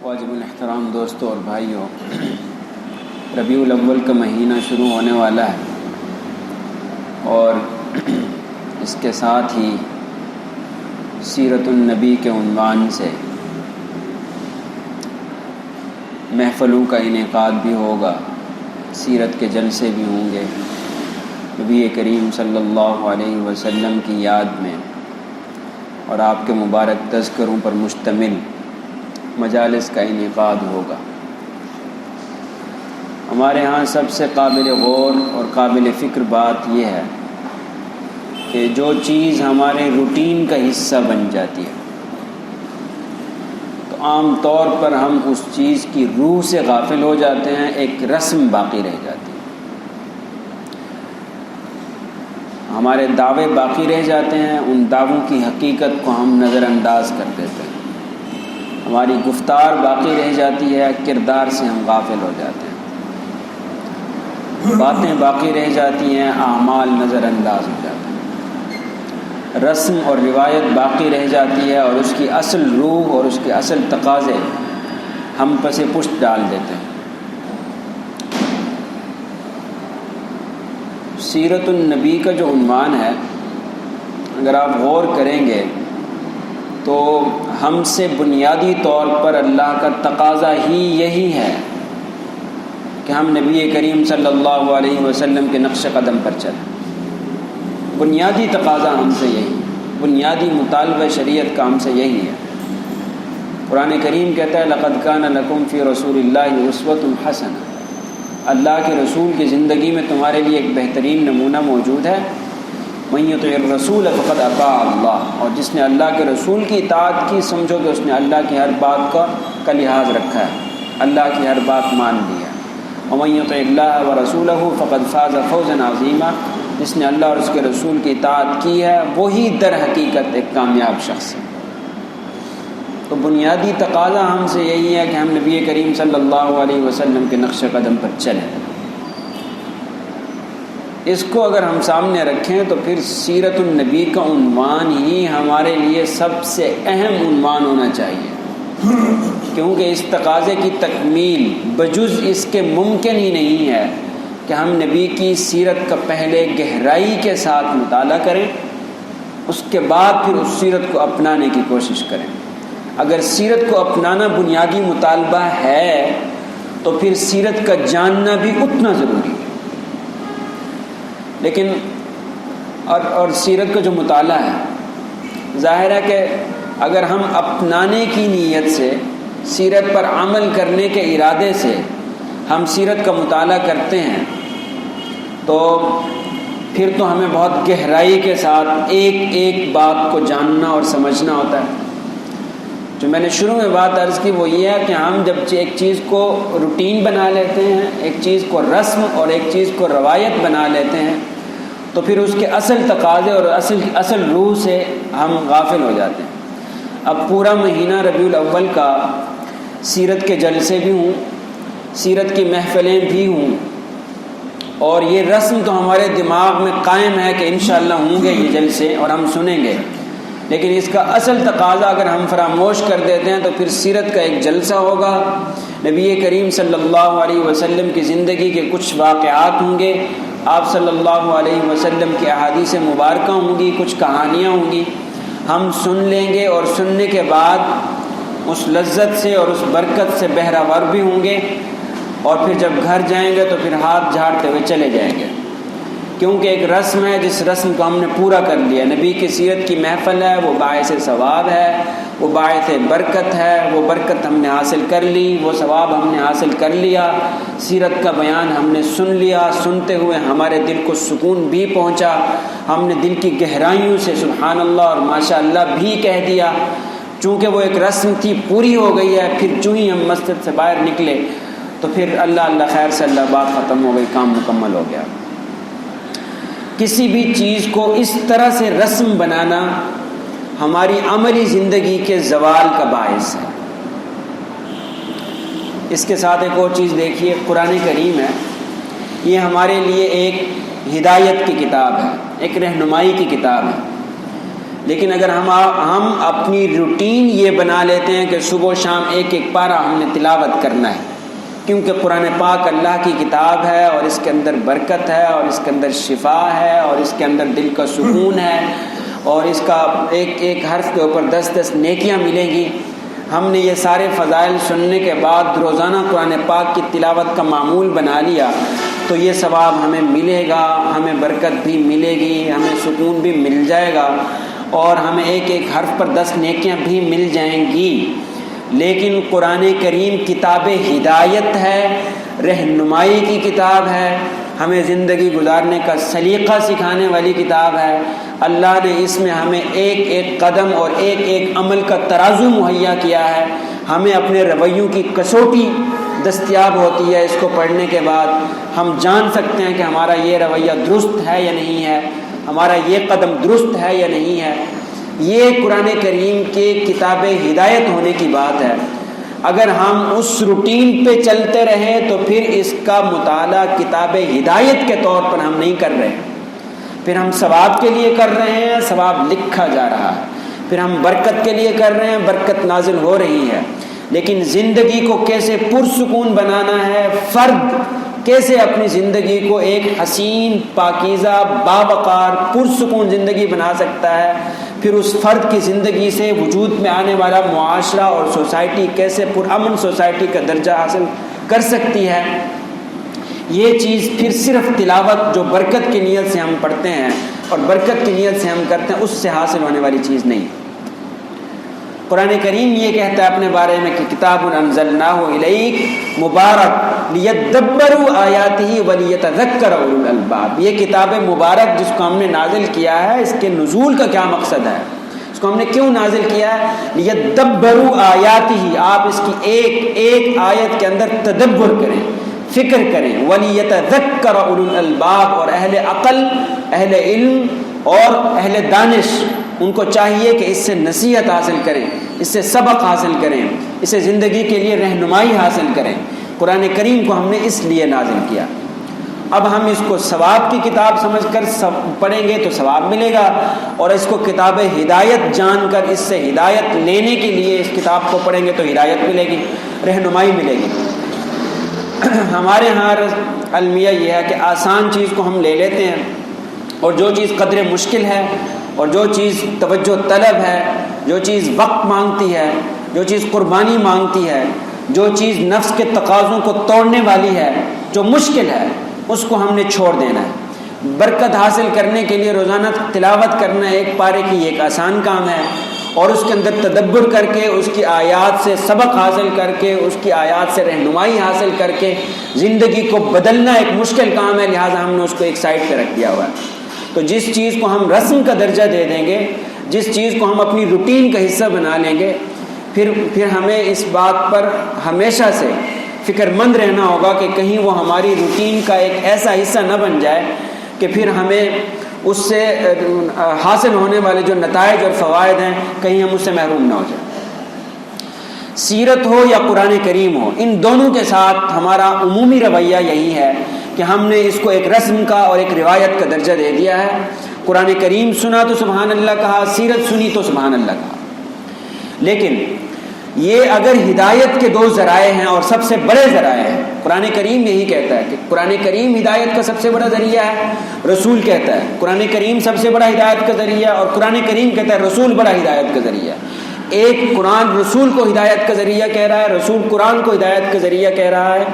واجب الاحترام دوستوں اور بھائیوں، ربیع الاول کا مہینہ شروع ہونے والا ہے اور اس کے ساتھ ہی سیرت النبی کے عنوان سے محفلوں کا انعقاد بھی ہوگا، سیرت کے جلسے بھی ہوں گے، نبی کریم صلی اللہ علیہ وسلم کی یاد میں اور آپ کے مبارک تذکروں پر مشتمل مجالس کا انعقاد ہوگا۔ ہمارے ہاں سب سے قابل غور اور قابل فکر بات یہ ہے کہ جو چیز ہمارے روٹین کا حصہ بن جاتی ہے تو عام طور پر ہم اس چیز کی روح سے غافل ہو جاتے ہیں، ایک رسم باقی رہ جاتی ہے، ہمارے دعوے باقی رہ جاتے ہیں، ان دعووں کی حقیقت کو ہم نظر انداز کر دیتے ہیں، ہماری گفتار باقی رہ جاتی ہے، کردار سے ہم غافل ہو جاتے ہیں، باتیں باقی رہ جاتی ہیں، اعمال نظر انداز ہو جاتے ہیں، رسم اور روایت باقی رہ جاتی ہے اور اس کی اصل روح اور اس کے اصل تقاضے ہم پس پشت ڈال دیتے ہیں۔ سیرت النبی کا جو عنوان ہے، اگر آپ غور کریں گے تو ہم سے بنیادی طور پر اللہ کا تقاضا ہی یہی ہے کہ ہم نبی کریم صلی اللہ علیہ وسلم کے نقش قدم پر چلیں۔ بنیادی تقاضا ہم سے یہی، بنیادی مطالبہ شریعت کا ہم سے یہی ہے۔ قرآن کریم کہتا ہے لقد کان لکم فی رسول اللہ اسوۃ حسنہ، اللہ کے رسول کی زندگی میں تمہارے لیے ایک بہترین نمونہ موجود ہے۔ من یطع الرسول فقد اطاع اللہ، اور جس نے اللہ کے رسول کی اطاعت کی، سمجھو کہ اس نے اللہ کی ہر بات کا لحاظ رکھا ہے، اللہ کی ہر بات مان لی ہے۔ ومن یطع اللہ ورسولہ فقد فاز فوزا عظیما، جس نے اللہ اور اس کے رسول کی اطاعت کی ہے وہی در حقیقت ایک کامیاب شخص ہے۔ تو بنیادی تقاضا ہم سے یہی ہے کہ ہم نبی کریم صلی اللہ علیہ وسلم کے نقش قدم پر چلیں۔ اس کو اگر ہم سامنے رکھیں تو پھر سیرت النبی کا عنوان ہی ہمارے لیے سب سے اہم عنوان ہونا چاہیے، کیونکہ اس تقاضے کی تکمیل بجز اس کے ممکن ہی نہیں ہے کہ ہم نبی کی سیرت کا پہلے گہرائی کے ساتھ مطالعہ کریں، اس کے بعد پھر اس سیرت کو اپنانے کی کوشش کریں۔ اگر سیرت کو اپنانا بنیادی مطالبہ ہے تو پھر سیرت کا جاننا بھی اتنا ضروری ہے۔ لیکن اور سیرت کا جو مطالعہ ہے، ظاہر ہے کہ اگر ہم اپنانے کی نیت سے، سیرت پر عمل کرنے کے ارادے سے ہم سیرت کا مطالعہ کرتے ہیں تو پھر تو ہمیں بہت گہرائی کے ساتھ ایک ایک بات کو جاننا اور سمجھنا ہوتا ہے۔ جو میں نے شروع میں بات عرض کی وہ یہ ہے کہ ہم جب ایک چیز کو روٹین بنا لیتے ہیں، ایک چیز کو رسم اور ایک چیز کو روایت بنا لیتے ہیں تو پھر اس کے اصل تقاضے اور اصل روح سے ہم غافل ہو جاتے ہیں۔ اب پورا مہینہ ربیع الاول کا سیرت کے جلسے بھی ہوں، سیرت کی محفلیں بھی ہوں، اور یہ رسم تو ہمارے دماغ میں قائم ہے کہ انشاءاللہ ہوں گے یہ جلسے اور ہم سنیں گے، لیکن اس کا اصل تقاضا اگر ہم فراموش کر دیتے ہیں تو پھر سیرت کا ایک جلسہ ہوگا، نبی کریم صلی اللہ علیہ وسلم کی زندگی کے کچھ واقعات ہوں گے، آپ صلی اللہ علیہ وسلم کی احادیث مبارکہ ہوں گی، کچھ کہانیاں ہوں گی، ہم سن لیں گے اور سننے کے بعد اس لذت سے اور اس برکت سے بہرہ ور بھی ہوں گے، اور پھر جب گھر جائیں گے تو پھر ہاتھ جھاڑتے ہوئے چلے جائیں گے، کیونکہ ایک رسم ہے جس رسم کو ہم نے پورا کر لیا۔ نبی کی سیرت کی محفل ہے، وہ باعث ثواب ہے، وہ باعث برکت ہے، وہ برکت ہم نے حاصل کر لی، وہ ثواب ہم نے حاصل کر لیا، سیرت کا بیان ہم نے سن لیا، سنتے ہوئے ہمارے دل کو سکون بھی پہنچا، ہم نے دل کی گہرائیوں سے سبحان اللہ اور ماشاء اللہ بھی کہہ دیا، چونکہ وہ ایک رسم تھی پوری ہو گئی ہے۔ پھر جو ہی ہم مسجد سے باہر نکلے تو پھر اللہ خیر سے اللہ بات ختم ہو گئی، کام مکمل ہو گیا۔ کسی بھی چیز کو اس طرح سے رسم بنانا ہماری عملی زندگی کے زوال کا باعث ہے۔ اس کے ساتھ ایک اور چیز دیکھیے، قرآن کریم ہے، یہ ہمارے لیے ایک ہدایت کی کتاب ہے، ایک رہنمائی کی کتاب ہے، لیکن اگر ہم اپنی روٹین یہ بنا لیتے ہیں کہ صبح و شام ایک ایک پارہ ہم نے تلاوت کرنا ہے، کیونکہ قرآن پاک اللہ کی کتاب ہے اور اس کے اندر برکت ہے اور اس کے اندر شفا ہے اور اس کے اندر دل کا سکون ہے اور اس کا ایک ایک حرف کے اوپر 10 نیکیاں ملیں گی. ہم نے یہ سارے فضائل سننے کے بعد روزانہ قرآن پاک کی تلاوت کا معمول بنا لیا تو یہ ثواب ہمیں ملے گا، ہمیں برکت بھی ملے گی، ہمیں سکون بھی مل جائے گا اور ہمیں ایک ایک حرف پر 10 نیکیاں بھی مل جائیں گی. لیکن قرآن کریم کتاب ہدایت ہے، رہنمائی کی کتاب ہے، ہمیں زندگی گزارنے کا سلیقہ سکھانے والی کتاب ہے. اللہ نے اس میں ہمیں ایک ایک قدم اور ایک ایک عمل کا ترازو مہیا کیا ہے. ہمیں اپنے رویوں کی کسوٹی دستیاب ہوتی ہے. اس کو پڑھنے کے بعد ہم جان سکتے ہیں کہ ہمارا یہ رویہ درست ہے یا نہیں ہے، ہمارا یہ قدم درست ہے یا نہیں ہے. یہ قرآن کریم کے کتاب ہدایت ہونے کی بات ہے. اگر ہم اس روٹین پہ چلتے رہیں تو پھر اس کا مطالعہ کتاب ہدایت کے طور پر ہم نہیں کر رہے، پھر ہم ثواب کے لیے کر رہے ہیں، ثواب لکھا جا رہا ہے. پھر ہم برکت کے لیے کر رہے ہیں، برکت نازل ہو رہی ہے. لیکن زندگی کو کیسے پرسکون بنانا ہے، فرد کیسے اپنی زندگی کو ایک حسین، پاکیزہ، باوقار، پرسکون زندگی بنا سکتا ہے، پھر اس فرد کی زندگی سے وجود میں آنے والا معاشرہ اور سوسائٹی کیسے پرامن سوسائٹی کا درجہ حاصل کر سکتی ہے، یہ چیز پھر صرف تلاوت جو برکت کی نیت سے ہم پڑھتے ہیں اور برکت کی نیت سے ہم کرتے ہیں اس سے حاصل ہونے والی چیز نہیں. قرآن کریم یہ کہتا ہے اپنے بارے میں کہ کتاب انزلناہ الیک مبارک لیدبروا آیاتہ ولیتذکر اولو الالباب. یہ کتاب مبارک جس کو ہم نے نازل کیا ہے، اس کے نزول کا کیا مقصد ہے، اس کو ہم نے کیوں نازل کیا ہے؟ لیدبروا آیاتہ، آپ اس کی ایک ایک آیت کے اندر تدبر کریں، فکر کریں. ولیتذکر اولو الالباب، اور اہل عقل، اہل علم اور اہل دانش ان کو چاہیے کہ اس سے نصیحت حاصل کریں، اس سے سبق حاصل کریں، اس سے زندگی کے لیے رہنمائی حاصل کریں. قرآن کریم کو ہم نے اس لیے نازل کیا. اب ہم اس کو ثواب کی کتاب سمجھ کر پڑھیں گے تو ثواب ملے گا، اور اس کو کتاب ہدایت جان کر اس سے ہدایت لینے کے لیے اس کتاب کو پڑھیں گے تو ہدایت ملے گی، رہنمائی ملے گی. ہمارے ہاں المیہ یہ ہے کہ آسان چیز کو ہم لے لیتے ہیں، اور جو چیز قدر مشکل ہے اور جو چیز توجہ طلب ہے، جو چیز وقت مانگتی ہے، جو چیز قربانی مانگتی ہے، جو چیز نفس کے تقاضوں کو توڑنے والی ہے، جو مشکل ہے، اس کو ہم نے چھوڑ دینا ہے. برکت حاصل کرنے کے لیے روزانہ تلاوت کرنا ایک پارے کی ایک آسان کام ہے، اور اس کے اندر تدبر کر کے اس کی آیات سے سبق حاصل کر کے اس کی آیات سے رہنمائی حاصل کر کے زندگی کو بدلنا ایک مشکل کام ہے. لہٰذا ہم نے اس کو ایک سائڈ پہ رکھ دیا ہوا ہے. تو جس چیز کو ہم رسم کا درجہ دے دیں گے، جس چیز کو ہم اپنی روٹین کا حصہ بنا لیں گے، پھر ہمیں اس بات پر ہمیشہ سے فکر مند رہنا ہوگا کہ کہیں وہ ہماری روٹین کا ایک ایسا حصہ نہ بن جائے کہ پھر ہمیں اس سے حاصل ہونے والے جو نتائج اور فوائد ہیں کہیں ہم اس سے محروم نہ ہو جائیں. سیرت ہو یا قرآن کریم ہو، ان دونوں کے ساتھ ہمارا عمومی رویہ یہی ہے کہ ہم نے اس کو ایک رسم کا اور ایک روایت کا درجہ دے دیا ہے. قرآن کریم سنا تو سبحان اللہ کہا، سیرت سنی تو سبحان اللہ کہا. لیکن یہ اگر ہدایت کے 2 ذرائع ہیں اور سب سے بڑے ذرائع ہیں، قرآن کریم یہی کہتا ہے کہ قرآن کریم ہدایت کا سب سے بڑا ذریعہ ہے، رسول کہتا ہے قرآن کریم سب سے بڑا ہدایت کا ذریعہ، اور قرآن کریم کہتا ہے رسول بڑا ہدایت کا ذریعہ. ایک قرآن رسول کو ہدایت کا ذریعہ کہہ رہا ہے، رسول قرآن کو ہدایت کا ذریعہ کہہ رہا ہے.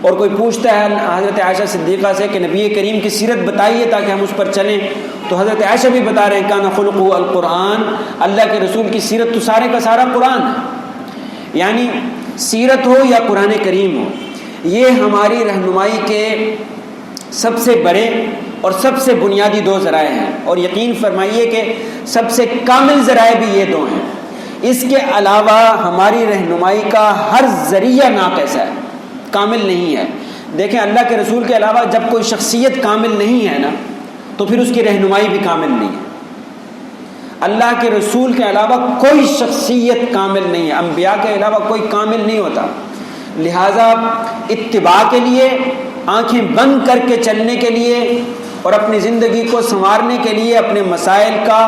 اور کوئی پوچھتا ہے حضرت عائشہ صدیقہ سے کہ نبی کریم کی سیرت بتائیے تاکہ ہم اس پر چلیں، تو حضرت عائشہ بھی بتا رہے ہیں کان خلقہ القرآن، اللہ کے رسول کی سیرت تو سارے کا سارا قرآن ہے. یعنی سیرت ہو یا قرآن کریم ہو، یہ ہماری رہنمائی کے سب سے بڑے اور سب سے بنیادی 2 ذرائع ہیں. اور یقین فرمائیے کہ سب سے کامل ذرائع بھی یہ 2 ہیں. اس کے علاوہ ہماری رہنمائی کا ہر ذریعہ ناقص ہے، کامل نہیں ہے. دیکھیں اللہ کے رسول کے علاوہ جب کوئی شخصیت کامل نہیں ہے نا تو پھر اس کی رہنمائی بھی کامل نہیں ہے. اللہ کے رسول کے علاوہ کوئی شخصیت کامل نہیں ہے، انبیاء کے علاوہ کوئی کامل نہیں ہوتا. لہٰذا اتباع کے لیے، آنکھیں بند کر کے چلنے کے لیے اور اپنی زندگی کو سنوارنے کے لیے اپنے مسائل کا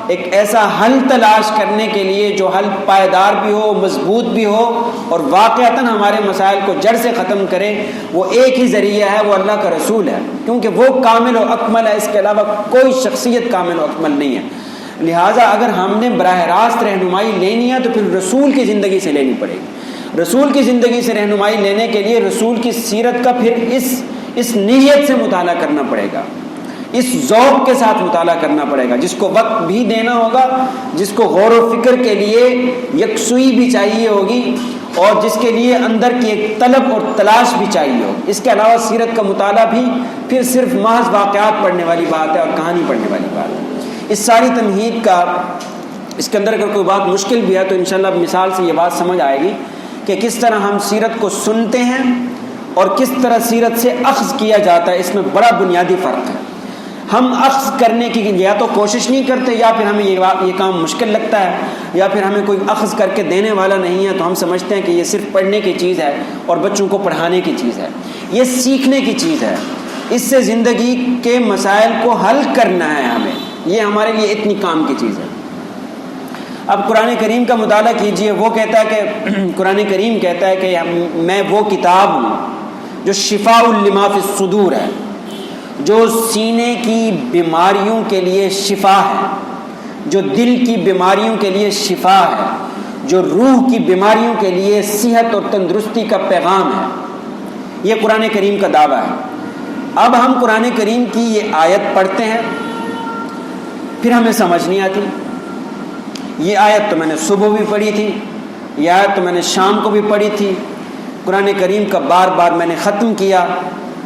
ایک ایسا حل تلاش کرنے کے لیے جو حل پائیدار بھی ہو، مضبوط بھی ہو اور واقعتاً ہمارے مسائل کو جڑ سے ختم کرے، وہ ایک ہی ذریعہ ہے، وہ اللہ کا رسول ہے، کیونکہ وہ کامل و اکمل ہے، اس کے علاوہ کوئی شخصیت کامل و اکمل نہیں ہے۔ لہٰذا اگر ہم نے براہ راست رہنمائی لینی ہے تو پھر رسول کی زندگی سے لینی پڑے گی۔ رسول کی زندگی سے رہنمائی لینے کے لیے رسول کی سیرت کا پھر اس نیت سے مطالعہ کرنا پڑے گا، اس ذوق کے ساتھ مطالعہ کرنا پڑے گا، جس کو وقت بھی دینا ہوگا، جس کو غور و فکر کے لیے یکسوئی بھی چاہیے ہوگی، اور جس کے لیے اندر کی ایک طلب اور تلاش بھی چاہیے ہوگی۔ اس کے علاوہ سیرت کا مطالعہ بھی پھر صرف محض واقعات پڑھنے والی بات ہے اور کہانی پڑھنے والی بات ہے۔ اس ساری تمہید کا اس کے اندر اگر کوئی بات مشکل بھی ہے تو انشاءاللہ مثال سے یہ بات سمجھ آئے گی کہ کس طرح ہم سیرت کو سنتے ہیں اور کس طرح سیرت سے اخذ کیا جاتا ہے، اس میں بڑا بنیادی فرق ہے۔ ہم اخذ کرنے کی یا تو کوشش نہیں کرتے، یا پھر ہمیں یہ کام مشکل لگتا ہے، یا پھر ہمیں کوئی اخذ کر کے دینے والا نہیں ہے، تو ہم سمجھتے ہیں کہ یہ صرف پڑھنے کی چیز ہے اور بچوں کو پڑھانے کی چیز ہے۔ یہ سیکھنے کی چیز ہے، اس سے زندگی کے مسائل کو حل کرنا ہے ہمیں، یہ ہمارے لیے اتنی کام کی چیز ہے۔ اب قرآن کریم کا مطالعہ کیجئے، وہ کہتا ہے کہ قرآن کریم کہتا ہے کہ میں وہ کتاب ہوں جو شفاء لما فی الصدور ہے، جو سینے کی بیماریوں کے لیے شفا ہے، جو دل کی بیماریوں کے لیے شفا ہے، جو روح کی بیماریوں کے لیے صحت اور تندرستی کا پیغام ہے۔ یہ قرآن کریم کا دعویٰ ہے۔ اب ہم قرآن کریم کی یہ آیت پڑھتے ہیں، پھر ہمیں سمجھ نہیں آتی۔ یہ آیت تو میں نے صبح بھی پڑھی تھی، یہ آیت تو میں نے شام کو بھی پڑھی تھی، قرآن کریم کا بار بار میں نے ختم کیا،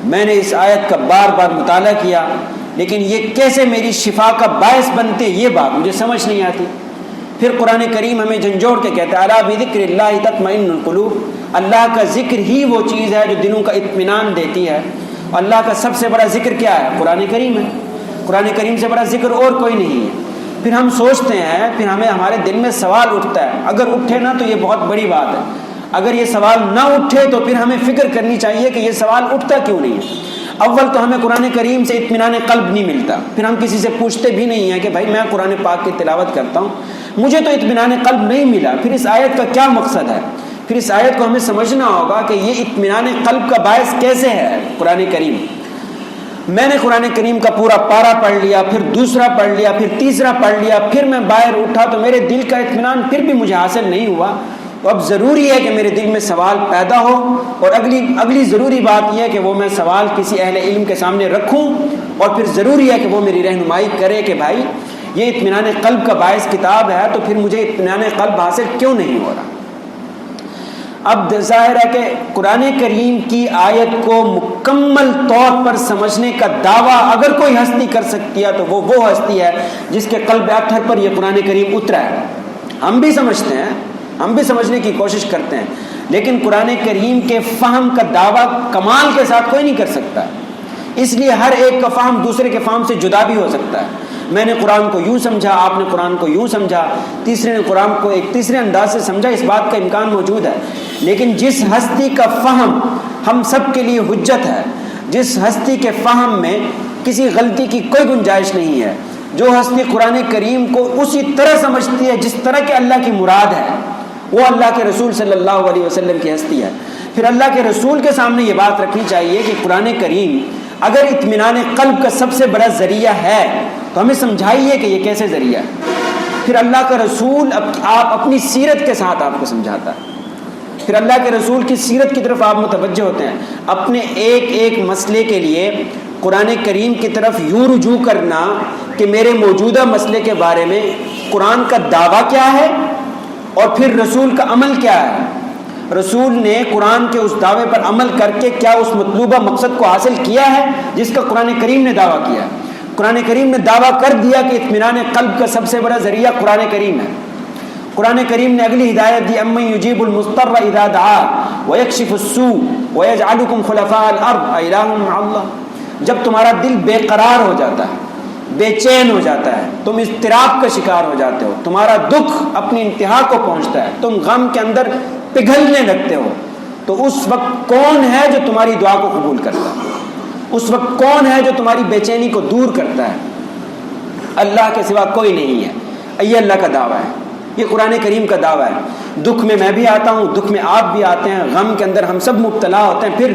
میں نے اس آیت کا بار بار مطالعہ کیا، لیکن یہ کیسے میری شفا کا باعث بنتے، یہ بات مجھے سمجھ نہیں آتی۔ پھر قرآن کریم ہمیں جھنجھوڑ کے کہتا ہے الا بذکر اللہ تطمئن القلوب، اللہ کا ذکر ہی وہ چیز ہے جو دلوں کا اطمینان دیتی ہے۔ اللہ کا سب سے بڑا ذکر کیا ہے؟ قرآن کریم ہے۔ قرآن کریم سے بڑا ذکر اور کوئی نہیں ہے۔ پھر ہم سوچتے ہیں، پھر ہمارے دل میں سوال اٹھتا ہے، اگر اٹھے نا تو یہ بہت بڑی بات ہے، اگر یہ سوال نہ اٹھے تو پھر ہمیں فکر کرنی چاہیے کہ یہ سوال اٹھتا کیوں نہیں ہے۔ اول تو ہمیں قرآن کریم سے اطمینان قلب نہیں ملتا، پھر ہم کسی سے پوچھتے بھی نہیں ہیں کہ بھائی میں قرآن پاک کی تلاوت کرتا ہوں، مجھے تو اطمینان قلب نہیں ملا، پھر اس آیت کا کیا مقصد ہے؟ پھر اس آیت کو ہمیں سمجھنا ہوگا کہ یہ اطمینان قلب کا باعث کیسے ہے قرآن کریم۔ میں نے قرآن کریم کا پورا پارہ پڑھ لیا، پھر دوسرا پڑھ لیا، پھر تیسرا پڑھ لیا، پھر میں باہر اٹھا تو میرے دل کا اطمینان پھر بھی مجھے حاصل نہیں ہوا، تو اب ضروری ہے کہ میرے دل میں سوال پیدا ہو، اور اگلی ضروری بات یہ ہے کہ وہ میں سوال کسی اہل علم کے سامنے رکھوں، اور پھر ضروری ہے کہ وہ میری رہنمائی کرے کہ بھائی یہ اطمینان قلب کا باعث کتاب ہے، تو پھر مجھے اطمینان قلب حاصل کیوں نہیں ہو رہا۔ اب ظاہر ہے کہ قرآن کریم کی آیت کو مکمل طور پر سمجھنے کا دعویٰ اگر کوئی ہستی کر سکتی ہے تو وہ ہستی ہے جس کے قلب اطہر پر یہ قرآن کریم اترا ہے۔ ہم بھی سمجھتے ہیں، ہم بھی سمجھنے کی کوشش کرتے ہیں، لیکن قرآن کریم کے فہم کا دعویٰ کمال کے ساتھ کوئی نہیں کر سکتا، اس لیے ہر ایک کا فہم دوسرے کے فہم سے جدا بھی ہو سکتا ہے۔ میں نے قرآن کو یوں سمجھا، آپ نے قرآن کو یوں سمجھا، تیسرے نے قرآن کو ایک تیسرے انداز سے سمجھا، اس بات کا امکان موجود ہے، لیکن جس ہستی کا فہم ہم سب کے لیے حجت ہے، جس ہستی کے فہم میں کسی غلطی کی کوئی گنجائش نہیں ہے، جو ہستی قرآن کریم کو اسی طرح سمجھتی ہے جس طرح کہ اللہ کی مراد ہے، وہ اللہ کے رسول صلی اللہ علیہ وسلم کی ہستی ہے۔ پھر اللہ کے رسول کے سامنے یہ بات رکھنی چاہیے کہ قرآن کریم اگر اطمینان قلب کا سب سے بڑا ذریعہ ہے تو ہمیں سمجھائیے کہ یہ کیسے ذریعہ ہے۔ پھر اللہ کا رسول آپ اپنی سیرت کے ساتھ آپ کو سمجھاتا ہے، پھر اللہ کے رسول کی سیرت کی طرف آپ متوجہ ہوتے ہیں۔ اپنے ایک ایک مسئلے کے لیے قرآن کریم کی طرف یوں رجوع کرنا کہ میرے موجودہ مسئلے کے بارے میں قرآن کا دعویٰ کیا ہے اور پھر رسول کا عمل کیا ہے، رسول نے قرآن کے اس دعوے پر عمل کر کے کیا اس مطلوبہ مقصد کو حاصل کیا ہے جس کا قرآن کریم نے دعویٰ کیا۔ قرآن کریم نے دعویٰ کر دیا کہ اطمینان قلب کا سب سے بڑا ذریعہ قرآن کریم ہے۔ قرآن کریم نے اگلی ہدایت دی امن یجیب المضطر اذا دعا ویکشف السوء ویجعلکم خلفاء الارض الہ مع اللہ۔ جب تمہارا دل بے قرار ہو جاتا ہے، بے چین ہو جاتا ہے، تم اضطراب کا شکار ہو جاتے ہو، تمہارا دکھ اپنی انتہا کو پہنچتا ہے، تم غم کے اندر پگھلنے لگتے ہو، تو اس وقت کون ہے جو تمہاری دعا کو قبول کرتا ہے؟ اس وقت کون ہے جو تمہاری بے چینی کو دور کرتا ہے؟ اللہ کے سوا کوئی نہیں ہے۔ یہ اللہ کا دعویٰ ہے، یہ قرآن کریم کا دعویٰ ہے۔ دکھ میں میں بھی آتا ہوں، دکھ میں آپ بھی آتے ہیں، غم کے اندر ہم سب مبتلا ہوتے ہیں،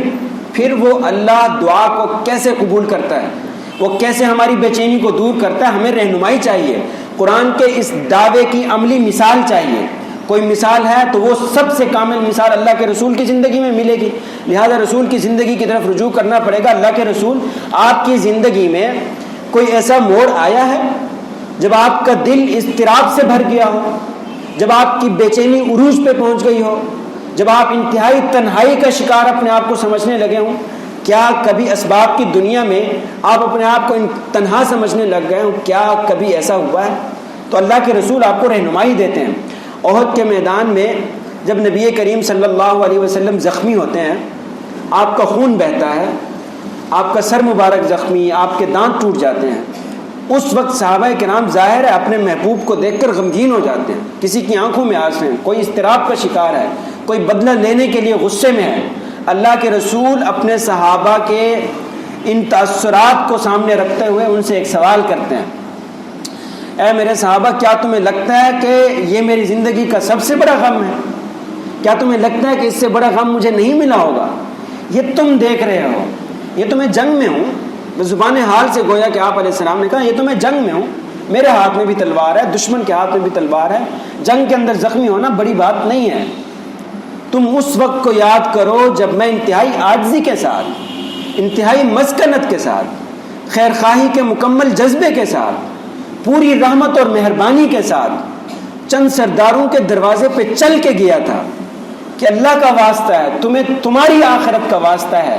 پھر وہ اللہ دعا کو کیسے قبول کرتا ہے، وہ کیسے ہماری بے چینی کو دور کرتا ہے، ہمیں رہنمائی چاہیے۔ قرآن کے اس دعوے کی عملی مثال چاہیے۔ کوئی مثال ہے تو وہ سب سے کامل مثال اللہ کے رسول کی زندگی میں ملے گی، لہذا رسول کی زندگی کی طرف رجوع کرنا پڑے گا۔ اللہ کے رسول، آپ کی زندگی میں کوئی ایسا موڑ آیا ہے جب آپ کا دل اضطراب سے بھر گیا ہو، جب آپ کی بے چینی عروج پہ پہنچ گئی ہو، جب آپ انتہائی تنہائی کا شکار اپنے آپ کو سمجھنے لگے ہوں؟ کیا کبھی اسباب کی دنیا میں آپ اپنے آپ کو تنہا سمجھنے لگ گئے ہوں؟ کیا کبھی ایسا ہوا ہے؟ تو اللہ کے رسول آپ کو رہنمائی دیتے ہیں۔ احد کے میدان میں جب نبی کریم صلی اللہ علیہ وسلم زخمی ہوتے ہیں، آپ کا خون بہتا ہے، آپ کا سر مبارک زخمی، آپ کے دانت ٹوٹ جاتے ہیں، اس وقت صحابہ کرام ظاہر ہے اپنے محبوب کو دیکھ کر غمگین ہو جاتے ہیں۔ کسی کی آنکھوں میں آنسو ہیں، کوئی اضطراب کا شکار ہے، کوئی بدلہ لینے کے لیے غصے میں ہے۔ اللہ کے رسول اپنے صحابہ کے ان تاثرات کو سامنے رکھتے ہوئے ان سے ایک سوال کرتے ہیں، اے میرے صحابہ، کیا تمہیں لگتا ہے کہ یہ میری زندگی کا سب سے بڑا غم ہے؟ کیا تمہیں لگتا ہے کہ اس سے بڑا غم مجھے نہیں ملا ہوگا؟ یہ تم دیکھ رہے ہو، یہ تو میں جنگ میں ہوں۔ زبان حال سے گویا کہ آپ علیہ السلام نے کہا یہ تو میں جنگ میں ہوں، میرے ہاتھ میں بھی تلوار ہے، دشمن کے ہاتھ میں بھی تلوار ہے، جنگ کے اندر زخمی ہونا بڑی بات نہیں ہے۔ تم اس وقت کو یاد کرو جب میں انتہائی عاجزی کے ساتھ، انتہائی مسکنت کے ساتھ، خیر خواہی کے مکمل جذبے کے ساتھ، پوری رحمت اور مہربانی کے ساتھ چند سرداروں کے دروازے پہ چل کے گیا تھا کہ اللہ کا واسطہ ہے، تمہیں تمہاری آخرت کا واسطہ ہے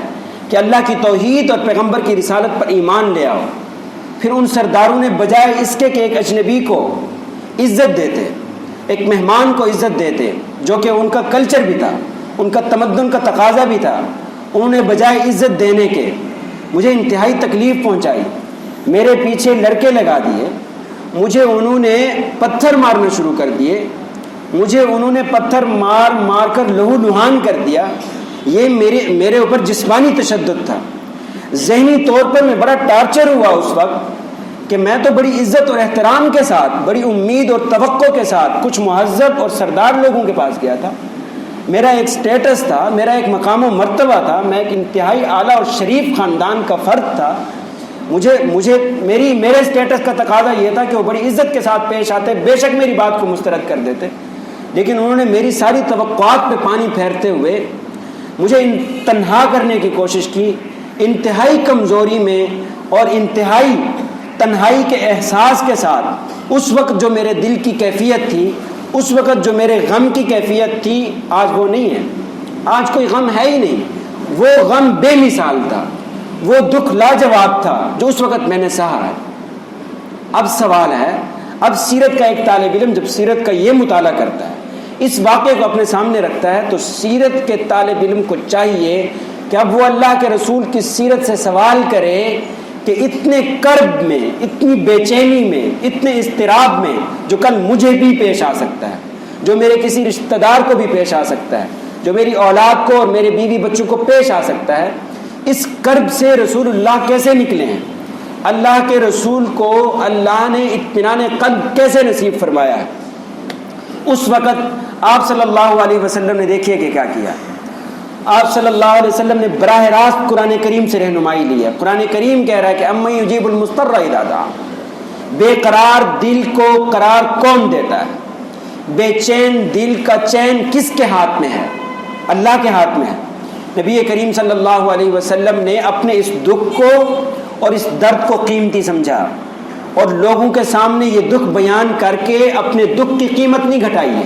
کہ اللہ کی توحید اور پیغمبر کی رسالت پر ایمان لے آؤ۔ پھر ان سرداروں نے بجائے اس کے کہ ایک اجنبی کو عزت دیتے، ایک مہمان کو عزت دیتے، جو کہ ان کا کلچر بھی تھا، ان کا تمدن کا تقاضا بھی تھا، انہوں نے بجائے عزت دینے کے مجھے انتہائی تکلیف پہنچائی، میرے پیچھے لڑکے لگا دیے، مجھے انہوں نے پتھر مارنا شروع کر دیے، مجھے انہوں نے پتھر مار مار کر لہو لہان کر دیا۔ یہ میرے اوپر جسمانی تشدد تھا، ذہنی طور پر میں بڑا ٹارچر ہوا اس وقت کہ میں تو بڑی عزت اور احترام کے ساتھ، بڑی امید اور توقع کے ساتھ کچھ مہذب اور سردار لوگوں کے پاس گیا تھا، میرا ایک سٹیٹس تھا، میرا ایک مقام و مرتبہ تھا، میں ایک انتہائی اعلیٰ اور شریف خاندان کا فرد تھا، میرے سٹیٹس کا تقاضا یہ تھا کہ وہ بڑی عزت کے ساتھ پیش آتے، بے شک میری بات کو مسترد کر دیتے، لیکن انہوں نے میری ساری توقعات پہ پانی پھیرتے ہوئے مجھے تنہا کرنے کی کوشش کی، انتہائی کمزوری میں اور انتہائی تنہائی کے احساس کے ساتھ۔ اس وقت جو میرے دل کی کیفیت تھی، اس وقت جو میرے غم کی کیفیت تھی، آج وہ نہیں ہے، آج کوئی غم ہے ہی نہیں۔ وہ غم بے مثال تھا، وہ دکھ لاجواب تھا جو اس وقت میں نے سہا ہے۔ اب سوال ہے، اب سیرت کا ایک طالب علم جب سیرت کا یہ مطالعہ کرتا ہے، اس واقعے کو اپنے سامنے رکھتا ہے، تو سیرت کے طالب علم کو چاہیے کہ اب وہ اللہ کے رسول کی سیرت سے سوال کرے کہ اتنے کرب میں، اتنی بے چینی میں، اتنے اضطراب میں جو کل مجھے بھی پیش آ سکتا ہے، جو میرے کسی رشتہ دار کو بھی پیش آ سکتا ہے، جو میری اولاد کو اور میرے بیوی بچوں کو پیش آ سکتا ہے، اس کرب سے رسول اللہ کیسے نکلے ہیں؟ اللہ کے رسول کو اللہ نے اطمینان قلب کیسے نصیب فرمایا ہے؟ اس وقت آپ صلی اللہ علیہ وسلم نے دیکھیے کہ کیا کیا۔ آپ صلی اللہ علیہ وسلم نے براہ راست قرآن کریم سے رہنمائی لی ہے۔ قرآن کریم کہہ رہا ہے کہ اَمَّن یُجِیبُ الْمُضْطَرَّ اِذَا دَعَاهُ، بے قرار دل کو قرار کون دیتا ہے؟ بے چین دل کا چین کس کے ہاتھ میں ہے؟ اللہ کے ہاتھ میں ہے۔ نبی کریم صلی اللہ علیہ وسلم نے اپنے اس دکھ کو اور اس درد کو قیمتی سمجھا، اور لوگوں کے سامنے یہ دکھ بیان کر کے اپنے دکھ کی قیمت نہیں گھٹائی ہے،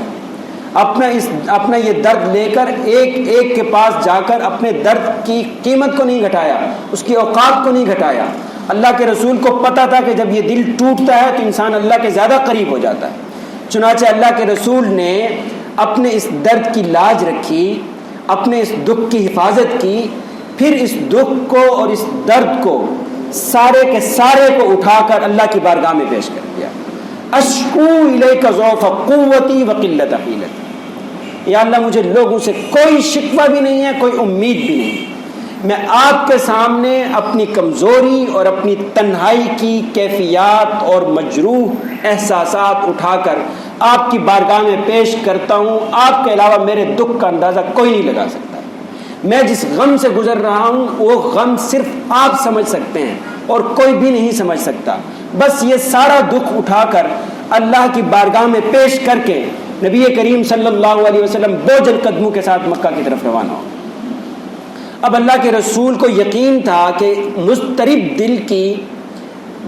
اپنا یہ درد لے کر ایک ایک کے پاس جا کر اپنے درد کی قیمت کو نہیں گھٹایا، اس کی اوقات کو نہیں گھٹایا۔ اللہ کے رسول کو پتہ تھا کہ جب یہ دل ٹوٹتا ہے تو انسان اللہ کے زیادہ قریب ہو جاتا ہے، چنانچہ اللہ کے رسول نے اپنے اس درد کی لاج رکھی، اپنے اس دکھ کی حفاظت کی، پھر اس دکھ کو اور اس درد کو سارے کے سارے کو اٹھا کر اللہ کی بارگاہ میں پیش کر دیا۔ اشکو الیک ضعف قوتی وقلت حیلتی، یا اللہ مجھے لوگوں سے کوئی شکوہ بھی نہیں ہے، کوئی امید بھی نہیں، میں آپ کے سامنے اپنی کمزوری اور اپنی تنہائی کی کیفیات اور مجروح احساسات اٹھا کر آپ کی بارگاہ میں پیش کرتا ہوں. آپ کے علاوہ میرے دکھ کا اندازہ کوئی نہیں لگا سکتا. میں جس غم سے گزر رہا ہوں وہ غم صرف آپ سمجھ سکتے ہیں اور کوئی بھی نہیں سمجھ سکتا. بس یہ سارا دکھ اٹھا کر اللہ کی بارگاہ میں پیش کر کے نبی کریم صلی اللہ علیہ وسلم بوجھل قدموں کے ساتھ مکہ کی طرف روانہ ہو. اب اللہ کے رسول کو یقین تھا کہ مضطرب دل کی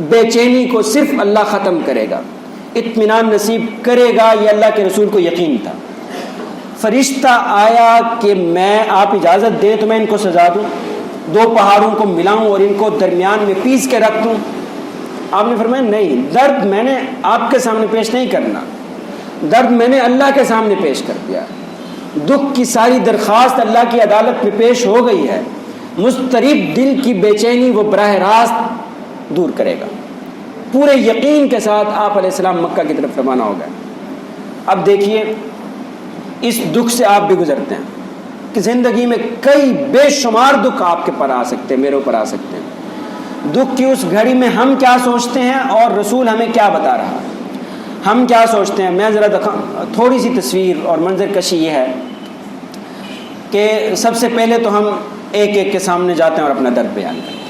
بے چینی کو صرف اللہ ختم کرے گا, اطمینان نصیب کرے گا. یہ اللہ کے رسول کو یقین تھا. فرشتہ آیا کہ میں آپ اجازت دیں تو میں ان کو سزا دوں, 2 پہاڑوں کو ملاؤں اور ان کو درمیان میں پیس کے رکھ دوں. آپ نے فرمایا نہیں, درد میں نے آپ کے سامنے پیش نہیں کرنا, درد میں نے اللہ کے سامنے پیش کر دیا. دکھ کی ساری درخواست اللہ کی عدالت میں پیش ہو گئی ہے. مضطرب دل کی بے چینی وہ براہ راست دور کرے گا. پورے یقین کے ساتھ آپ علیہ السلام مکہ کی طرف روانہ ہو گئے. اب دیکھیے اس دکھ سے آپ بھی گزرتے ہیں کہ زندگی میں کئی بے شمار دکھ آپ کے پر آ سکتے ہیں, میرے اوپر آ سکتے ہیں. دکھ کی اس گھڑی میں ہم کیا سوچتے ہیں اور رسول ہمیں کیا بتا رہا ہے, ہم کیا سوچتے ہیں. میں ذرا تھوڑی سی تصویر اور منظر کشی یہ ہے کہ سب سے پہلے تو ہم ایک ایک کے سامنے جاتے ہیں اور اپنا درد بیان کرتے ہیں.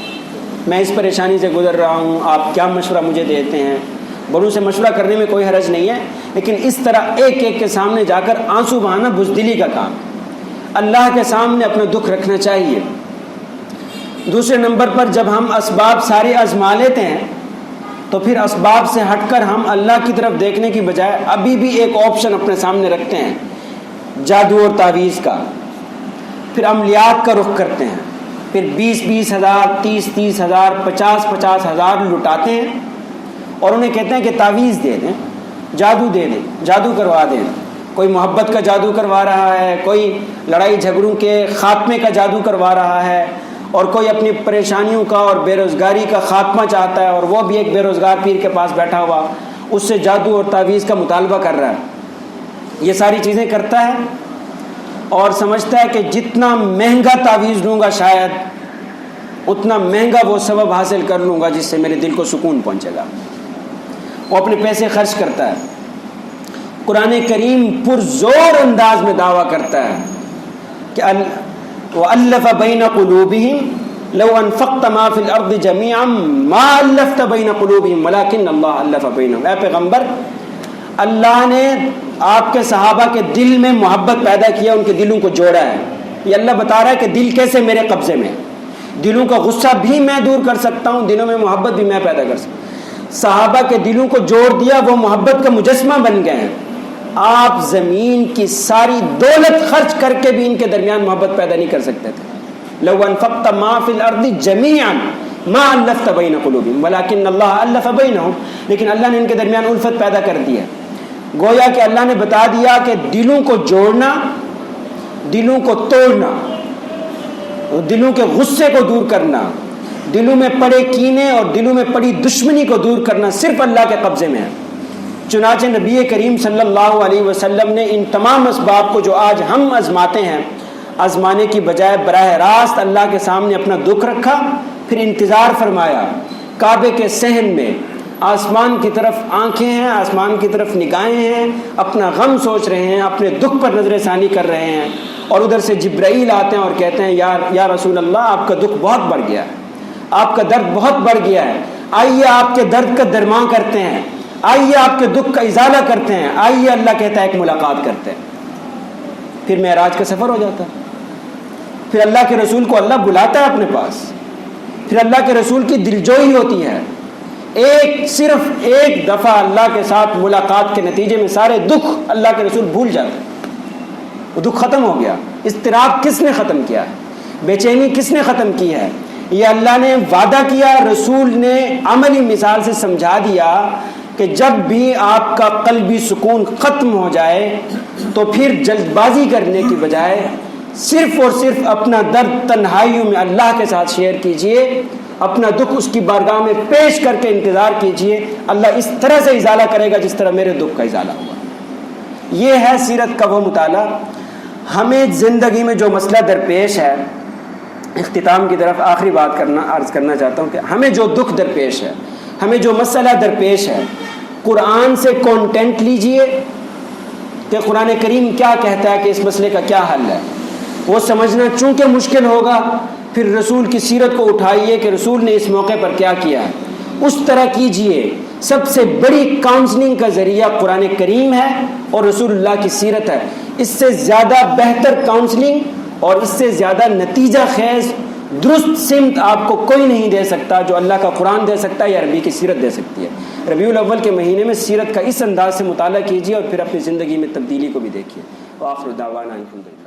میں اس پریشانی سے گزر رہا ہوں, آپ کیا مشورہ مجھے دیتے ہیں. بڑوں سے مشورہ کرنے میں کوئی حرج نہیں ہے, لیکن اس طرح ایک ایک کے سامنے جا کر آنسو بہانا بزدلی کا کام. اللہ کے سامنے اپنا دکھ رکھنا چاہیے. دوسرے نمبر پر جب ہم اسباب سارے آزما لیتے ہیں تو پھر اسباب سے ہٹ کر ہم اللہ کی طرف دیکھنے کی بجائے ابھی بھی ایک آپشن اپنے سامنے رکھتے ہیں, جادو اور تعویذ کا. پھر عملیات کا رخ کرتے ہیں, پھر 20-20 ہزار, 30-30 ہزار, 50-50 ہزار لٹاتے ہیں اور انہیں کہتے ہیں کہ تعویذ دے دیں, جادو دے دیں, جادو کروا دیں. کوئی محبت کا جادو کروا رہا ہے, کوئی لڑائی جھگڑوں کے خاتمے کا جادو کروا رہا ہے, اور کوئی اپنی پریشانیوں کا اور بے روزگاری کا خاتمہ چاہتا ہے, اور وہ بھی ایک بے روزگار پیر کے پاس بیٹھا ہوا اس سے جادو اور تعویذ کا مطالبہ کر رہا ہے. یہ ساری چیزیں کرتا ہے اور سمجھتا ہے کہ جتنا مہنگا تعویذ لوں گا شاید اتنا مہنگا وہ سبب حاصل کر لوں گا جس سے میرے دل کو سکون پہنچے گا. وہ اپنے پیسے خرچ کرتا ہے. قرآن کریم پرزور انداز میں دعویٰ کرتا ہے کہ وَأَلَّفَ بَيْنَ قُلُوبِهِمْ لَوْ أَنفَقْتَ مَا فِي الْأَرْضِ جَمِيعًا مَا أَلَّفْتَ بَيْنَ قُلُوبِهِمْ وَلَكِنَّ اللَّهَ أَلَّفَ بَيْنَهُمْ. اے پیغمبر, اللہ نے آپ کے صحابہ کے دل میں محبت پیدا کیا, ان کے دلوں کو جوڑا ہے. یہ اللہ بتا رہا ہے کہ دل کیسے میرے قبضے میں, دلوں کا غصہ بھی میں دور کر سکتا ہوں, دلوں میں محبت بھی میں پیدا کر سکتا ہوں. صحابہ کے دلوں کو جوڑ دیا, وہ محبت کا مجسمہ بن گئے ہیں. آپ زمین کی ساری دولت خرچ کر کے بھی ان کے درمیان محبت پیدا نہیں کر سکتے تھے. لو انفقت ما فی الارض جميعا ما الفت بین قلوبهم ولكن اللہ الف بینہم. لیکن اللہ نے ان کے درمیان الفت پیدا کر دی ہے. گویا کہ اللہ نے بتا دیا کہ دلوں کو جوڑنا, دلوں کو توڑنا, دلوں کے غصے کو دور کرنا, دلوں میں پڑے کینے اور دلوں میں پڑی دشمنی کو دور کرنا صرف اللہ کے قبضے میں ہے. چنانچہ نبی کریم صلی اللہ علیہ وسلم نے ان تمام اسباب کو جو آج ہم آزماتے ہیں, آزمانے کی بجائے براہ راست اللہ کے سامنے اپنا دکھ رکھا, پھر انتظار فرمایا. کعبے کے صحن میں آسمان کی طرف آنکھیں ہیں, آسمان کی طرف نگاہیں ہیں, اپنا غم سوچ رہے ہیں, اپنے دکھ پر نظر ثانی کر رہے ہیں, اور ادھر سے جبرائیل آتے ہیں اور کہتے ہیں یا رسول اللہ, آپ کا دکھ بہت بڑھ گیا ہے, آپ کا درد بہت بڑھ گیا ہے, آئیے آپ کے درد کا درمان کرتے ہیں, آئیے آپ کے دکھ کا ازالہ کرتے ہیں, آئیے اللہ کہتا ہے ایک ملاقات کرتے ہیں. پھر معراج کا سفر ہو جاتا ہے. پھر اللہ کے رسول کو اللہ بلاتا ہے اپنے پاس, پھر اللہ کے رسول کی دلجوئی ہوتی ہے. صرف ایک دفعہ اللہ کے ساتھ ملاقات کے نتیجے میں سارے دکھ اللہ کے رسول بھول جاتے ہیں. وہ دکھ ختم ہو گیا. اضطراب کس نے ختم کیا ہے, بے چینی کس نے ختم کی ہے, یہ اللہ نے وعدہ کیا, رسول نے عملی مثال سے سمجھا دیا کہ جب بھی آپ کا قلبی سکون ختم ہو جائے تو پھر جلد بازی کرنے کی بجائے صرف اور صرف اپنا درد تنہائیوں میں اللہ کے ساتھ شیئر کیجئے, اپنا دکھ اس کی بارگاہ میں پیش کر کے انتظار کیجئے. اللہ اس طرح سے ازالہ کرے گا جس طرح میرے دکھ کا ازالہ ہوا. یہ ہے سیرت کا وہ مطالعہ. ہمیں زندگی میں جو مسئلہ درپیش ہے اختتام کی طرف آخری بات عرض کرنا چاہتا ہوں کہ ہمیں جو دکھ درپیش ہے، ہمیں جو مسئلہ درپیش ہے، قرآن سے کانٹینٹ لیجئے کہ قرآن کریم کیا کہتا ہے کہ اس مسئلے کا کیا حل ہے. وہ سمجھنا چونکہ مشکل ہوگا، پھر رسول کی سیرت کو اٹھائیے کہ رسول نے اس موقع پر کیا کیا ہے، اس طرح کیجئے. سب سے بڑی کاؤنسلنگ کا ذریعہ قرآن کریم ہے اور رسول اللہ کی سیرت ہے. اس سے زیادہ بہتر کاؤنسلنگ اور اس سے زیادہ نتیجہ خیز درست سمت آپ کو کوئی نہیں دے سکتا جو اللہ کا قرآن دے سکتا ہے یا ربی کی سیرت دے سکتی ہے. ربیع الاول کے مہینے میں سیرت کا اس انداز سے مطالعہ کیجیے اور پھر اپنی زندگی میں تبدیلی کو بھی دیکھیے. وآخر دعوانا الحمدللہ.